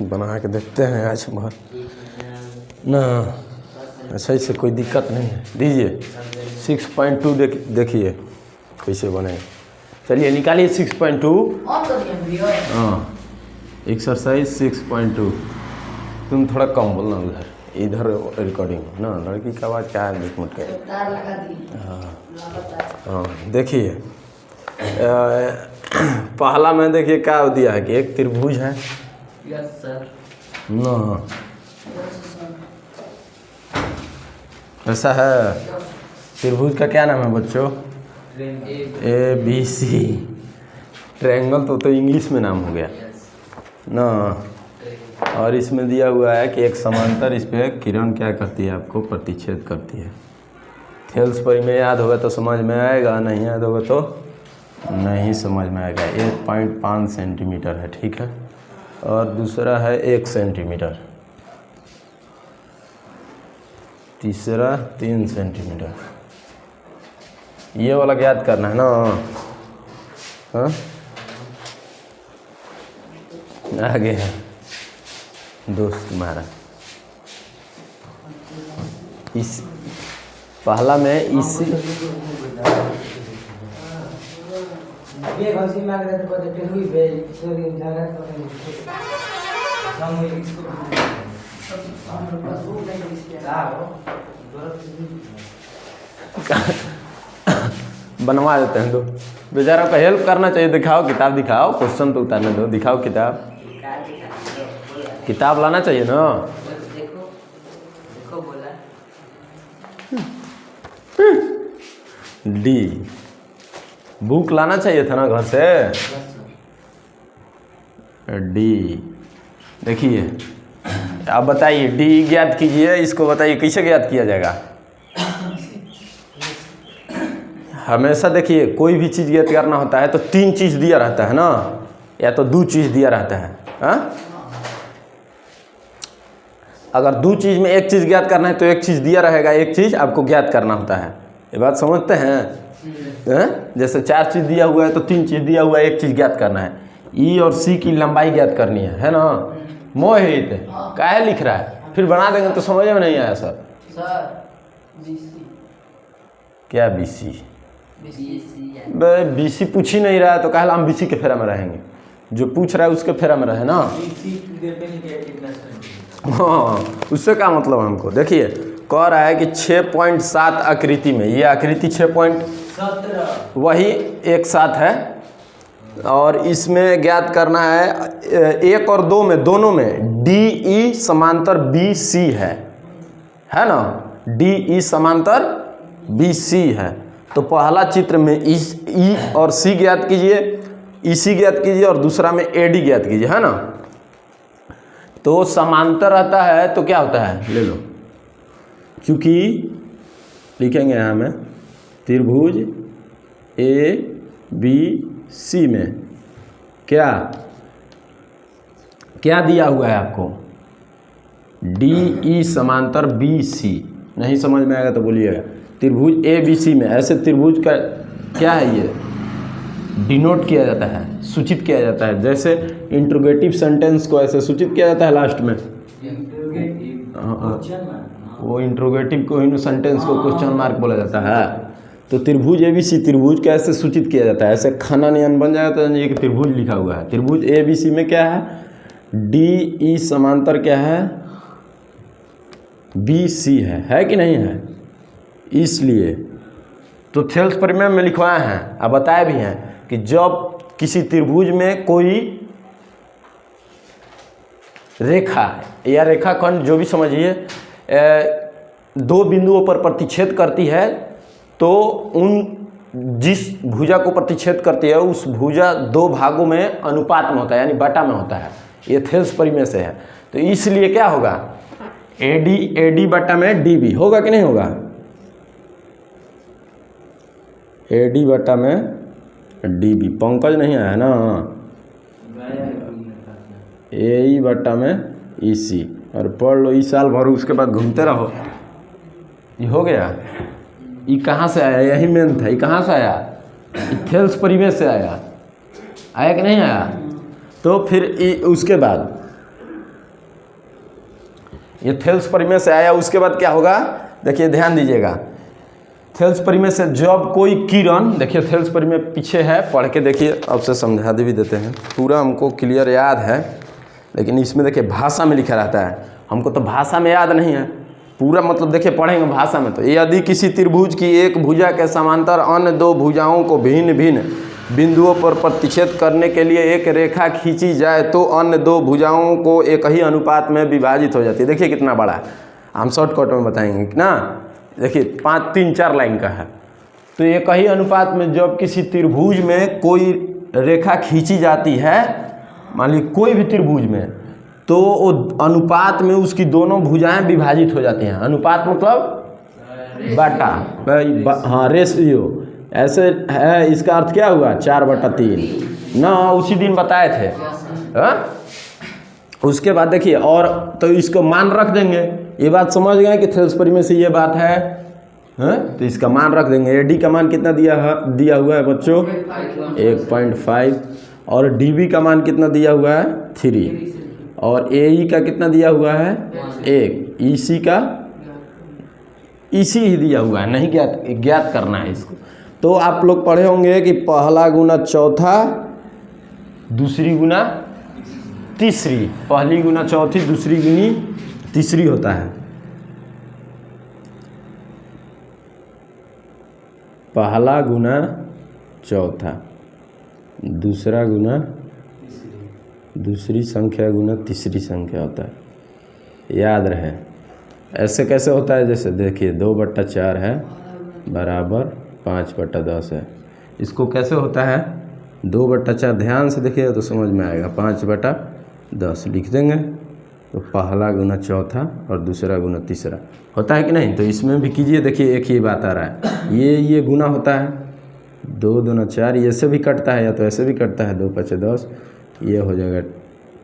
बना के देखते हैं आज बार ना। अच्छा, इससे कोई दिक्कत नहीं है। दीजिए 6.2 देखिए कैसे बने। चलिए निकालिए 6.2। हाँ, एक्सरसाइज 6.2। तुम थोड़ा कम बोलना इधर रिकॉर्डिंग ना। लड़की का आवाज़ क्या है बीच मुट के। हाँ देखिए, पहला में देखिए क्या दिया है कि एक त्रिभुज है। Yes sir. ना ऐसा है। त्रिभुज का क्या नाम है बच्चों? ABC। ट्रायंगल तो इंग्लिश में नाम हो गया ना। और इसमें दिया हुआ है कि एक समांतर इस पर किरण क्या करती है, आपको प्रतिच्छेद करती है। थेल्स परिमेय याद होगा तो समझ में आएगा, नहीं याद होगा तो नहीं समझ में आएगा। 1.5 सेंटीमीटर है, ठीक है। और दूसरा है 1 सेंटीमीटर, तीसरा 3 सेंटीमीटर। ये वाला याद करना है ना। हाँ आगे है दोस्त तुम्हारा। इस पहला में इसी बनवा देते हैं। दो बेचारों का हेल्प करना चाहिए। दिखाओ किताब, दिखाओ, क्वेश्चन तो उतारने दो, दिखाओ किताब। किताब लाना चाहिए ना। देखो बोला डी बुक लाना चाहिए था ना घर से। डी देखिए, आप बताइए डी ज्ञात कीजिए। इसको बताइए कैसे ज्ञात किया जाएगा। हमेशा देखिए कोई भी चीज़ ज्ञात करना होता है तो 3 चीज़ दिया रहता है ना, या तो 2 चीज़ दिया रहता है। हाँ, अगर 2 चीज़ में 1 चीज़ ज्ञात करना है तो 1 चीज़ दिया रहेगा, 1 चीज़ आपको ज्ञात करना होता है। ये बात समझते हैं? जैसे 4 चीज़ दिया हुआ है तो 3 चीज़ दिया हुआ है, 1 चीज़ ज्ञात करना है। ई और सी की लंबाई ज्ञात करनी है ना। मोहित काहे लिख रहा है? फिर बना देंगे तो समझ में नहीं आया सर। क्या BC? BC पूछ ही नहीं रहा है तो कहला हम BC के फेरा में रहेंगे। जो पूछ रहा है उसके फेरा में रहे ना। हाँ, उससे क्या मतलब हमको। देखिए कह रहा है कि 6.7 आकृति में, ये आकृति 6.17 वही एक साथ है। और इसमें ज्ञात करना है 1 और 2 में, दोनों में DE समांतर BC है ना। DE समांतर BC है। तो पहला चित्र में इस E और C ज्ञात कीजिए, EC ज्ञात कीजिए, और दूसरा में AD ज्ञात कीजिए, है ना। तो समांतर रहता है तो क्या होता है, ले लो। क्योंकि लिखेंगे यहाँ में त्रिभुज ABC में क्या क्या दिया हुआ है आपको, DE समांतर BC। नहीं समझ में आएगा तो बोलिएगा। त्रिभुज ABC में ऐसे त्रिभुज का क्या है, ये डिनोट किया जाता है, सूचित किया जाता है। जैसे इंट्रोगेटिव सेंटेंस को ऐसे सूचित किया जाता है लास्ट में। वो इंट्रोगेटिव को ही सेंटेंस को क्वेश्चन मार्क बोला जाता है। तो त्रिभुज ABC त्रिभुज का ऐसे सूचित किया जाता है। ऐसे खाना नियन बन जाएगा तो एक त्रिभुज लिखा हुआ है। त्रिभुज ABC में क्या है, DE समांतर क्या है, BC है कि नहीं है। इसलिए तो थेल्स परिमेय में लिखवाए हैं, अब बताए भी हैं कि जब किसी त्रिभुज में कोई रेखा या रेखाखंड, जो भी समझिए, 2 बिंदुओं पर प्रतिच्छेद करती है, तो उन जिस भुजा को प्रतिच्छेद करती है उस भुजा 2 भागों में अनुपात में होता है, यानी बटा में होता है। ये थेल्स परिमेय से है। तो इसलिए क्या होगा, AD बटा में DB होगा कि नहीं होगा। AD बटा में DB। पंकज नहीं आया ना। AE बटा में EC। और पढ़ लो इस साल भर, उसके बाद घूमते रहो। ये हो गया। ये कहाँ से आया, यही मेन था। ये कहाँ से आया, थेल्स परिमेय से आया कि नहीं आया। तो फिर उसके बाद ये थेल्स परिमेय से आया, उसके बाद क्या होगा देखिए ध्यान दीजिएगा। थेल्स परिमेय से जब कोई किरण, देखिए थेल्स परिमेय पीछे है, पढ़ के देखिए, अब से समझा भी देते हैं, पूरा हमको क्लियर याद है, लेकिन इसमें देखिए भाषा में लिखा रहता है, हमको तो भाषा में याद नहीं है पूरा, मतलब देखिए पढ़ेंगे भाषा में। तो यदि किसी त्रिभुज की एक भुजा के समांतर अन्य दो भुजाओं को भिन्न भिन्न बिंदुओं पर प्रतिच्छेद करने के लिए एक रेखा खींची जाए तो अन्य दो भुजाओं को एक ही अनुपात में विभाजित हो जाती है। देखिए कितना बड़ा है, हम शॉर्टकट में बताएंगे ना। देखिए 3-4 लाइन का है। तो एक ही अनुपात में जब किसी त्रिभुज में कोई रेखा खींची जाती है, मान लीजिए कोई भी त्रिभुज में, तो वो अनुपात में उसकी दोनों भुजाएं विभाजित हो जाती हैं। अनुपात मतलब बटा, हाँ रेशियो ऐसे है। इसका अर्थ क्या हुआ 4/3 ना, उसी दिन बताए थे। उसके बाद देखिए, और तो इसको मान रख देंगे, ये बात समझ गए कि थेल्स परिमेय से ये बात है, तो इसका मान रख देंगे। एडी का मान कितना दिया हुआ है बच्चों 1.5, और डीबी का मान कितना दिया हुआ है 3, और एई का कितना दिया हुआ है 1, ईसी का इसी ही दिया हुआ है, नहीं ज्ञात करना है इसको। तो आप लोग पढ़े होंगे कि पहला गुना चौथा, दूसरी गुना तीसरी, पहली गुना चौथी, दूसरी गुनी तीसरी होता है। पहला गुना चौथा, दूसरा गुना दूसरी संख्या गुना तीसरी संख्या होता है, याद रहे। ऐसे कैसे होता है, जैसे देखिए 2/4 है बराबर 5/10 है। इसको कैसे होता है 2/4, ध्यान से देखिए तो समझ में आएगा। 5/10 लिख देंगे, तो पहला गुना चौथा और दूसरा गुना तीसरा होता है कि नहीं। तो इसमें भी कीजिए, देखिए एक ही बात आ रहा है, ये गुना होता है 2 दूना 4, ये से भी कटता है या तो ऐसे भी कटता है 2×5=10, ये हो जाएगा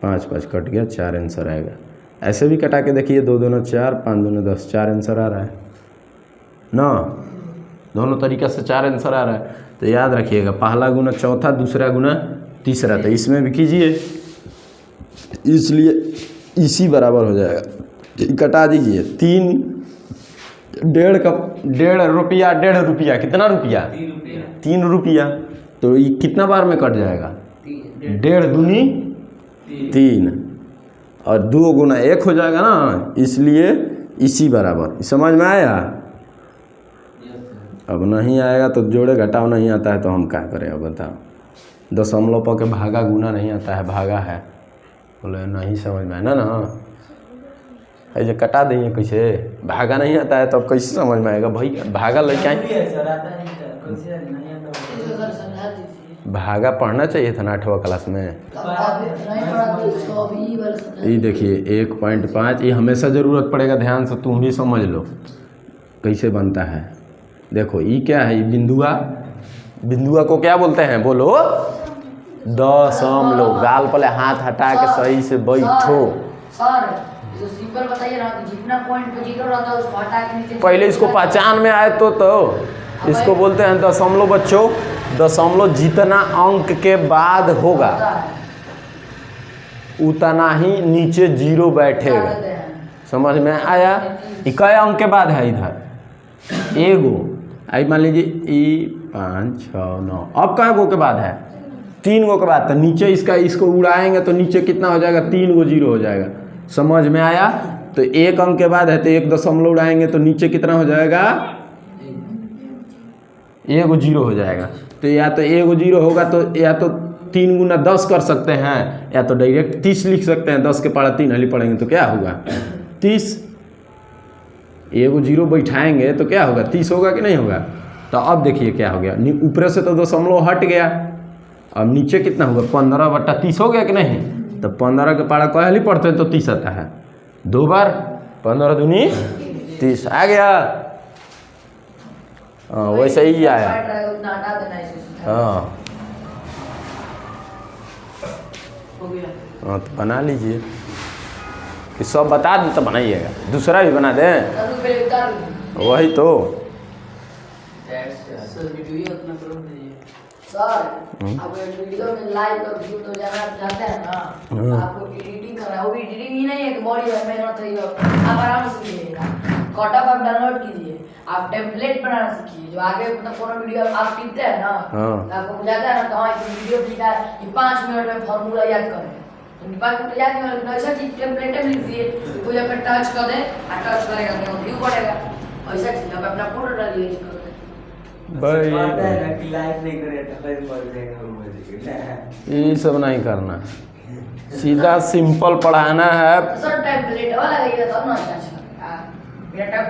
5 कट गया, 4 आंसर आएगा। ऐसे भी कटा के देखिए 2 दूना 4, 5 दूना 10, 4 आंसर आ रहा है ना। दोनों तरीक़े से 4 आंसर आ रहा है। तो याद रखिएगा पहला गुना चौथा, दूसरा गुना तीसरा। तो इसमें भी कीजिए, इसलिए इसी बराबर हो जाएगा। कटा दीजिए 1.5 रुपया, कितना रुपया 3 रुपया। तो ये कितना बार में कट जाएगा 1.5 दूनी 3, और 2 गुना 1 हो जाएगा ना, इसलिए इसी बराबर। समझ में आया। अब नहीं आएगा तो जोड़े घटाव नहीं आता है तो हम क्या करें, अब बताओ। दशमलव पर के भागा गुना नहीं आता है, भागा है, बोले नहीं समझ में आना ना। ऐसे कटा देंगे कैसे, भागा नहीं आता है तो अब कैसे समझ में आएगा भाई। भागा लेके भागा पढ़ना चाहिए था ना 8वां क्लास में। ये देखिए 1.5, ये हमेशा ज़रूरत पड़ेगा, ध्यान से तुम भी समझ लो कैसे बनता है। देखो ये क्या है, ये बिंदुआ को क्या बोलते हैं, बोलो दशमलव। गाल पहले हाथ हटा के सही से बैठो। सर जो सिंबल बताइए ना, जितना पॉइंट पे जीरो रहता है उसको हटा के नीचे, पहले इसको पहचान में आए तो इसको बोलते हैं दशमलव। बच्चों दशमलव जितना अंक के बाद होगा उतना ही नीचे जीरो बैठेगा। समझ में आया। कै अंक के बाद है इधर एगो, आई मान लीजिए 5 6 9, अब कै गो के बाद है 3 गो के बाद। तो नीचे इसको उड़ाएंगे तो नीचे कितना हो जाएगा 3 गो जीरो हो जाएगा। समझ में आया। तो 1 अंक के बाद है तो 1 दशमलव उड़ाएंगे तो नीचे कितना हो जाएगा 1 गो जीरो हो जाएगा। तो या तो 1 गो जीरो होगा तो या तो 3 गुना 10 कर सकते हैं, या तो डायरेक्ट 30 लिख सकते हैं। 10 के पारा 3 हली पढ़ेंगे तो क्या होगा 30। 1 गो जीरो बैठाएंगे तो क्या होगा 30 होगा कि नहीं होगा। तो अब देखिए क्या हो गया, ऊपर से तो दशमलव हट गया, अब नीचे कितना होगा 15/30 हो गया कि नहीं। तो 15 के पारा कह हली पढ़ते हैं तो 30 आता है, 2 बार 15 दूनी 30 आ गया। हाँ वैसे ही आया। हाँ हाँ तो बना लीजिए कि सब बता दें तो बनाइएगा, दूसरा भी बना दें। वही तो सर आप वीडियो में लाइव और व्यू तो जाना चाहते हैं ना, तो आपको एडिटिंग करना है। वो भी एडिटिंग ही नहीं है कि बड़ी मेहनत है, आप आराम से कीजिएगा। कटअप आप डाउनलोड कीजिए, आप टेम्पलेट बनाना सीखिए। जो आगे मतलब कोनो वीडियो आप टिपते हैं ना, तो आपको बुझाता है ना कि हाँ ये वीडियो लिखा है कि 5 मिनट में फॉर्मूला याद करें, तो 5 मिनट याद नहीं होगा। ऐसा चीज टेम्पलेट में लिख दिए, कोई आप टच कर दे, टच करेगा तो व्यू बढ़ेगा। ऐसा चीज आप अपना फोटो डालिए भाई लाइक नहीं करे तो फिर पड़ जाएगा। ये सब नहीं करना है, सीधा सिंपल पढ़ाना है। सर टेम्पलेट वाला लगाइएगा तब ना अच्छा लगेगा।